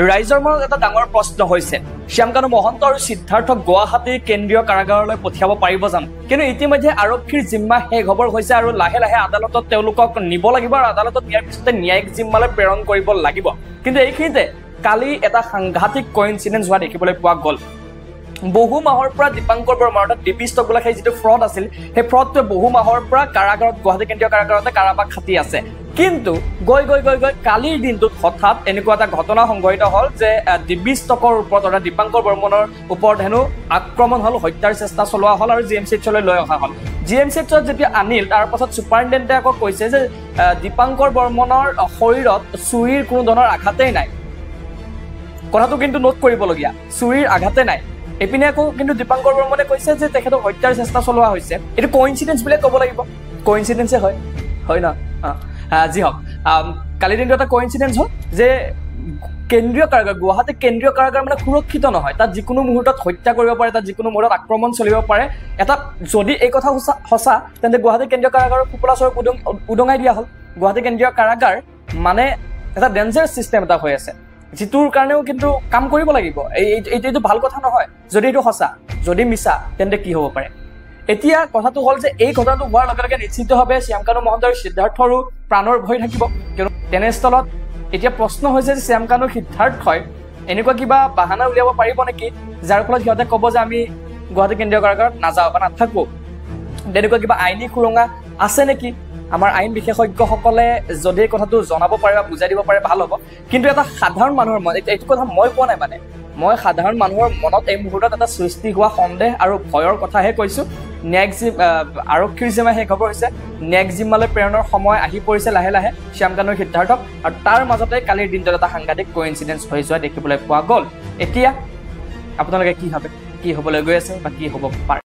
ৰাইজৰ মনত এটা ডাঙৰ প্ৰশ্ন হৈছে শ্যামকানু মহন্ত আৰু সিদ্ধাৰ্থক গুৱাহাটীৰ কেন্দ্ৰীয় কাৰাগাৰলৈ পঠিয়াব পাৰিব জানো কিন্তু ইতিমধ্যে আৰক্ষীৰ জিম্মা শেষ হ'বৰ হৈছে আৰু লাহে লাহে আদালতত তেওঁলোকক নিব লাগিব আৰু আদালতত নিয়াৰ পিছতে ন্যায়িক জিম্মালৈ প্ৰেৰণ কৰিব লাগিব কিন্তু এইখিনিতে কালি এটা সাংঘাতিক কোইনসিডেন্স হোৱা দেখিবলৈ পোৱা গ'ল বহু মাহৰ পৰা দীপাংকৰ বৰ্মাৰ অৰ্থাৎ ডিপি ষ্টকবিলাক সেই যিটো ফ্ৰড আছিল সেই ফ্ৰডটোৱে বহু মাহৰ পৰা কাৰাগাৰত গুৱাহাটী কেন্দ্ৰীয় কাৰাগাৰতে কাৰাবাস খাটি আছে কিন্তু গৈ কালিৰ দিনটোত হঠাৎ এনেকুৱা এটা ঘটনা সংঘটিত হ'ল যে ডিপি ষ্টকৰ ওপৰত অৰ্থাৎ দীপাংকৰ বৰ্মনৰ ওপৰত হেনো আক্ৰমণ হ'ল হত্যাৰ চেষ্টা চলোৱা হ'ল আৰু GMCHলৈ লৈ অহা হ'ল GMCHত যেতিয়া আনিল তাৰ পাছত ছুপাৰিনটেণ্ডেণ্টে আকৌ কৈছে যে দীপাংকৰ বৰ্মনৰ শৰীৰত চুৰিৰ কোনো ধৰণৰ আঘাতেই নাই কথাটো কিন্তু নোট কৰিবলগীয়া চুৰিৰ আঘাতে নাই এপিনে আকৌ কিন্তু দীপাংকৰ বৰ্মনে কৈছে যে তেখেতক হত্যাৰ চেষ্টা চলোৱা হৈছে এইটো কোইনসিডেন্স বুলি ক'ব লাগিব কোইনসিডেন্সে হয় না জি হওক কালিৰ দিনটো এটা কোইনসিডেন্স হ'ল যে কেন্দ্ৰীয় কাৰাগাৰ গুৱাহাটী কেন্দ্ৰীয় কাৰাগাৰ মানে সুৰক্ষিত নহয় তাত যিকোনো মুহূৰ্তত হত্যা কৰিব পাৰে তাত যিকোনো মুহূৰ্তত আক্ৰমণ চলিব পাৰে এটা যদি এই কথা সঁচা তেন্তে গুৱাহাটী কেন্দ্ৰীয় কাৰাগাৰৰ কুপলাচৰক উদঙাই দিয়া হ'ল গুৱাহাটী কেন্দ্ৰীয় কাৰাগাৰ মানে এটা ডেঞ্জাৰাছ চিষ্টেম এটা হৈ আছে যিটোৰ কাৰণেও কিন্তু কাম কৰিব লাগিব এইটো ভাল কথা নহয় যদি এইটো সঁচা যদি মিছা তেন্তে কি হ'ব পাৰে এতিয়া কথাটো হ'ল যে এই ঘটনাটো হোৱাৰ লগে লগে নিশ্চিতভাৱে শ্যামকানু মহন্ত আৰু সিদ্ধাৰ্থৰো প্ৰাণৰ ভয় থাকিব কিয়নো তেনেস্থলত এতিয়া প্ৰশ্ন হৈছে যে শ্যামকানু সিদ্ধাৰ্থই এনেকুৱা কিবা বাহানা উলিয়াব পাৰিব নেকি যাৰ ফলত সিহঁতে ক'ব যে আমি গুৱাহাটী কেন্দ্ৰীয় কাৰাগাৰত নাযাওঁ বা নাথাকোঁ তেনেকুৱা কিবা আইনী সুৰঙা আছে নেকি আমাৰ আইন বিশেষজ্ঞসকলে যদি কথাটো জনাব পাৰে বা বুজাই দিব পাৰে ভাল হ'ব কিন্তু এটা সাধাৰণ মানুহৰ মন এইটো কথা মই কোৱা নাই মানে মই সাধাৰণ মানুহৰ মনত এই মুহূৰ্তত এটা সৃষ্টি হোৱা সন্দেহ আৰু ভয়ৰ কথাহে কৈছোঁ আৰক্ষীৰ জিম্মা শেষ হ'ব হৈছে ন্যায়িক জিম্মালৈ প্ৰেৰণৰ সময় আহি পৰিছে লাহে লাহে শ্যামকানু সিদ্ধাৰ্থক আৰু তাৰ মাজতে কালিৰ দিনটোত এটা সাংঘাতিক কোইনসিডেন্স হৈ যোৱা দেখিবলৈ পোৱা গ'ল এতিয়া আপোনালোকে কি ভাবে কি হ'বলৈ গৈ আছে বা কি হ'ব পাৰে